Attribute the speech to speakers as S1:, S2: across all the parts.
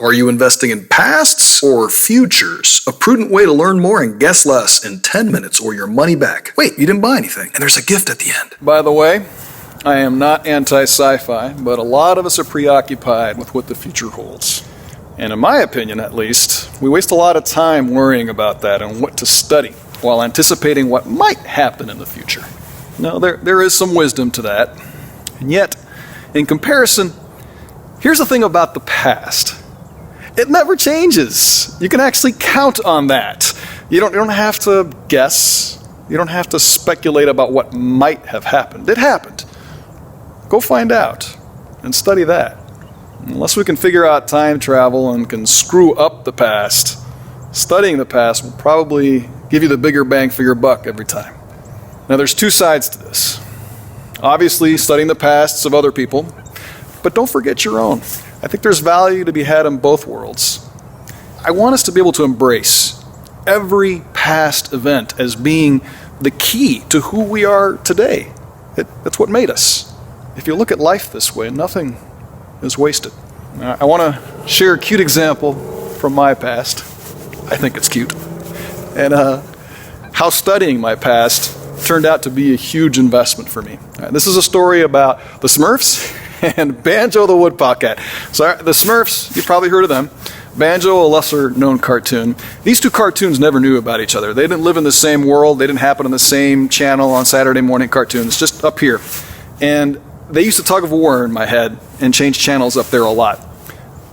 S1: Are you investing in pasts or futures? A prudent way to learn more and guess less in 10 minutes or your money back. Wait, you didn't buy anything, and there's a gift at the end.
S2: By the way, I am not anti-sci-fi, but a lot of us are preoccupied with what the future holds. And in my opinion, at least, we waste a lot of time worrying about that and what to study while anticipating what might happen in the future. Now, there is some wisdom to that. And yet, in comparison, here's the thing about the past. It never changes. You can actually count on that. You don't have to guess. You don't have to speculate about what might have happened. It happened. Go find out and study that. Unless we can figure out time travel and can screw up the past, studying the past will probably give you the bigger bang for your buck every time. Now, there's two sides to this. Obviously, studying the pasts of other people, but don't forget your own. I think there's value to be had in both worlds. I want us to be able to embrace every past event as being the key to who we are today. That's what made us. If you look at life this way, nothing is wasted. I want to share a cute example from my past. I think it's cute. And how studying my past turned out to be a huge investment for me. This is a story about the Smurfs and Banjo the Woodpecker. So the Smurfs, you've probably heard of them. Banjo, a lesser-known cartoon. These two cartoons never knew about each other. They didn't live in the same world. They didn't happen on the same channel on Saturday morning cartoons, just up here. And they used to tug of war in my head and change channels up there a lot.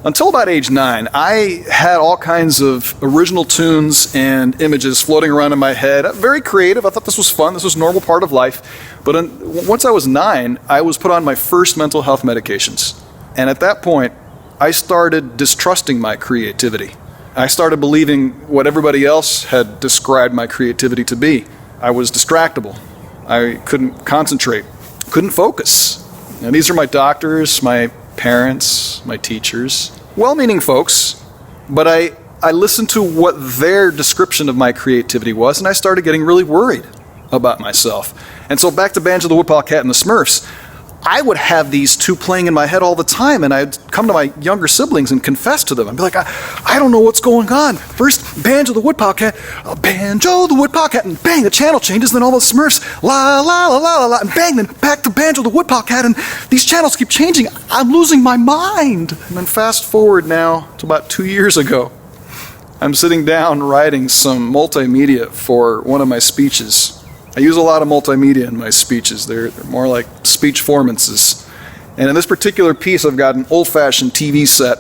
S2: Until about age 9, I had all kinds of original tunes and images floating around in my head. Very creative. I thought this was fun. This was a normal part of life. But once I was 9, I was put on my first mental health medications. And at that point, I started distrusting my creativity. I started believing what everybody else had described my creativity to be. I was distractible. I couldn't concentrate, couldn't focus. Now, these are my doctors, my parents, my teachers, well-meaning folks, but I listened to what their description of my creativity was, and I started getting really worried about myself. And so back to Banjo the Woodpecker and the Smurfs, I would have these two playing in my head all the time, and I'd come to my younger siblings and confess to them. I'd be like, I don't know what's going on. First, Banjo the Woodpecker, Banjo the Woodpecker, and bang, the channel changes, then all the Smurfs, la, la, la, la, la, la, and bang, then back to Banjo the Woodpecker, and these channels keep changing. I'm losing my mind. And then fast forward now to about 2 years ago. I'm sitting down writing some multimedia for one of my speeches. I use a lot of multimedia in my speeches. They're more like speech formances. And in this particular piece, I've got an old-fashioned TV set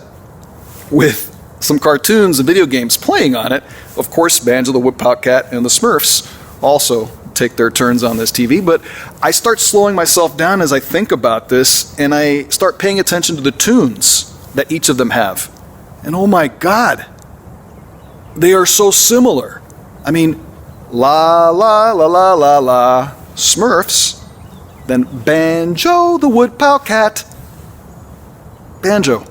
S2: with some cartoons and video games playing on it. Of course, Banjo the Woodpecker and the Smurfs also take their turns on this TV. But I start slowing myself down as I think about this, and I start paying attention to the tunes that each of them have. And oh my God, they are so similar. I mean, la, la, la, la, la, la, Smurfs, then Banjo the Woodpecker, Banjo.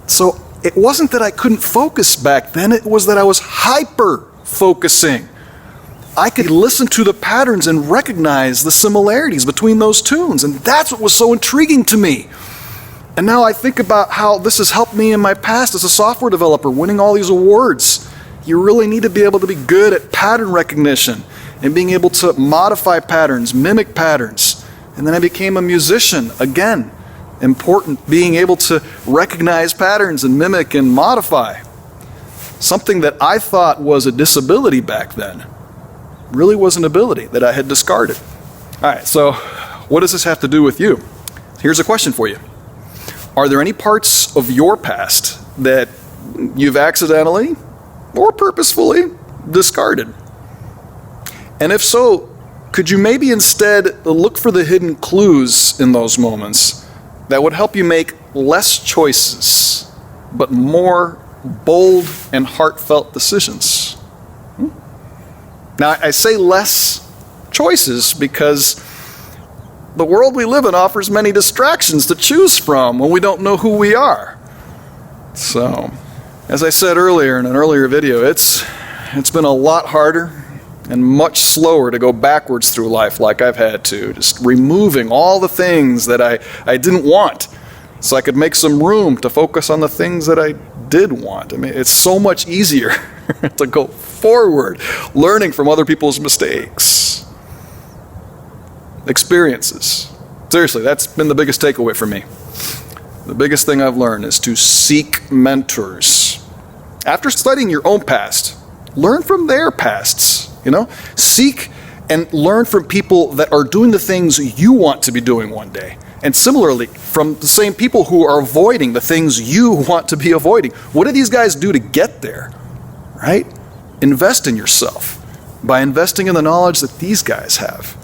S2: So it wasn't that I couldn't focus back then, it was that I was hyper-focusing. I could listen to the patterns and recognize the similarities between those tunes, and that's what was so intriguing to me. And now I think about how this has helped me in my past as a software developer, winning all these awards. You really need to be able to be good at pattern recognition and being able to modify patterns, mimic patterns. And then I became a musician. Again, important, being able to recognize patterns and mimic and modify. Something that I thought was a disability back then really was an ability that I had discarded. All right, so what does this have to do with you? Here's a question for you. Are there any parts of your past that you've accidentally or purposefully discarded? And if so, could you maybe instead look for the hidden clues in those moments that would help you make less choices, but more bold and heartfelt decisions? Now, I say less choices because the world we live in offers many distractions to choose from when we don't know who we are. So, as I said earlier in an earlier video, it's been a lot harder and much slower to go backwards through life like I've had to, just removing all the things that I didn't want so I could make some room to focus on the things that I did want. I mean, it's so much easier to go forward, learning from other people's mistakes. Experiences. Seriously, that's been the biggest takeaway for me. The biggest thing I've learned is to seek mentors. After studying your own past, learn from their pasts, Seek and learn from people that are doing the things you want to be doing one day. And similarly, from the same people who are avoiding the things you want to be avoiding. What do these guys do to get there? Right? Invest in yourself by investing in the knowledge that these guys have.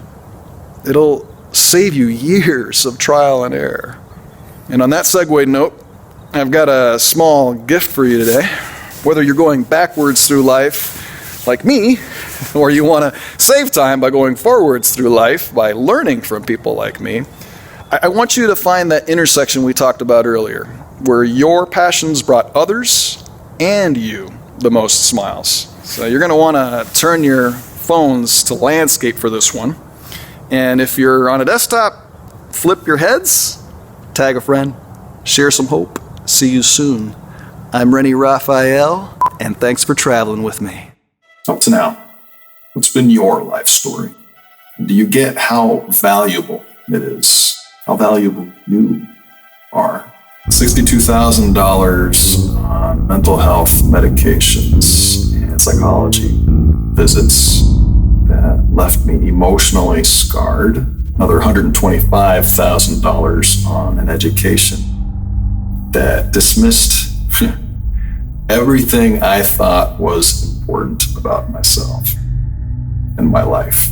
S2: It'll save you years of trial and error. And on that segue note, I've got a small gift for you today. Whether you're going backwards through life like me, or you want to save time by going forwards through life by learning from people like me, I want you to find that intersection we talked about earlier, where your passions brought others and you the most smiles. So you're going to want to turn your phones to landscape for this one. And if you're on a desktop, flip your heads, tag a friend, share some hope. See you soon. I'm Rene Rafael, and thanks for traveling with me.
S1: Up to now, what's been your life story? Do you get how valuable it is? How valuable you are? $62,000 on mental health medications and psychology visits that left me emotionally scarred. Another $125,000 on an education that dismissed everything I thought was important about myself and my life,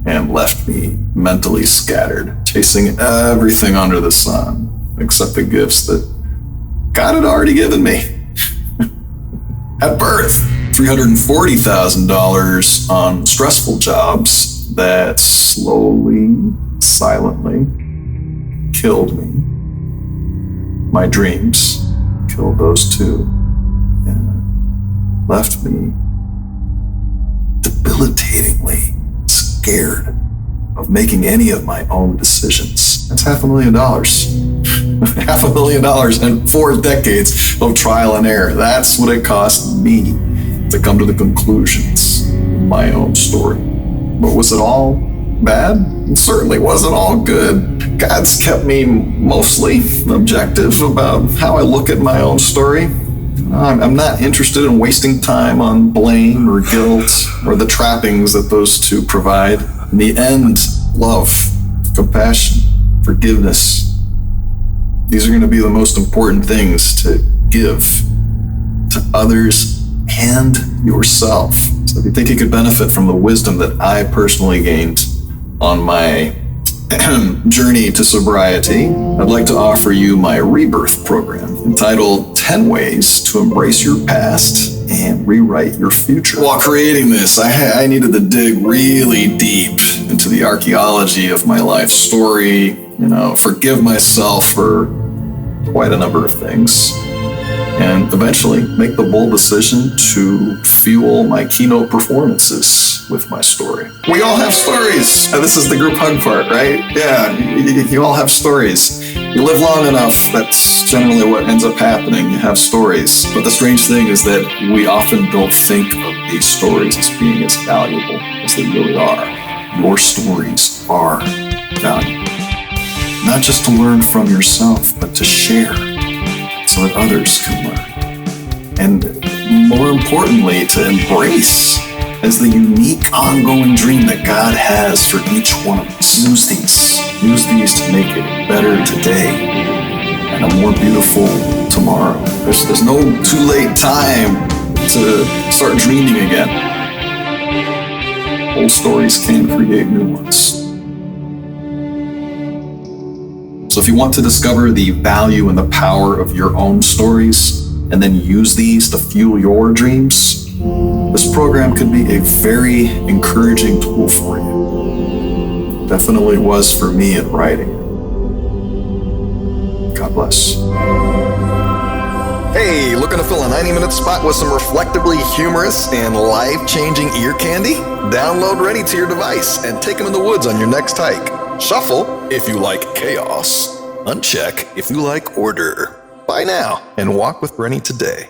S1: and left me mentally scattered, chasing everything under the sun except the gifts that God had already given me at birth. $340,000 on stressful jobs that slowly, silently killed me. My dreams killed those too, and left me debilitatingly scared of making any of my own decisions. That's $500,000. $500,000 and 4 decades of trial and error. That's what it cost me to come to the conclusions in my own story. But was it all bad? It certainly wasn't all good. God's kept me mostly objective about how I look at my own story. I'm not interested in wasting time on blame or guilt or the trappings that those two provide. In the end, love, compassion, forgiveness. These are going to be the most important things to give to others and yourself. So if you think you could benefit from the wisdom that I personally gained on my journey to sobriety, I'd like to offer you my rebirth program entitled 10 Ways to Embrace Your Past and Rewrite Your Future. While creating this, I needed to dig really deep into the archaeology of my life story, forgive myself for quite a number of things, and eventually make the bold decision to fuel my keynote performances with my story. We all have stories. This is the group hug part, right? Yeah, you all have stories. You live long enough, that's generally what ends up happening. You have stories. But the strange thing is that we often don't think of these stories as being as valuable as they really are. Your stories are valuable. Not just to learn from yourself, but to share so that others can learn. And more importantly, to embrace as the unique ongoing dream that God has for each one of us. Use these to make it better today and a more beautiful tomorrow. There's no too late time to start dreaming again. Old stories can create new ones. So if you want to discover the value and the power of your own stories, and then use these to fuel your dreams, this program could be a very encouraging tool for you. Definitely was for me in writing it. God bless.
S3: Hey, looking to fill a 90-minute spot with some reflectively humorous and life-changing ear candy? Download Rene to your device and take them in the woods on your next hike. Shuffle if you like chaos. uncheck if you like order. Buy now and walk with Rene today.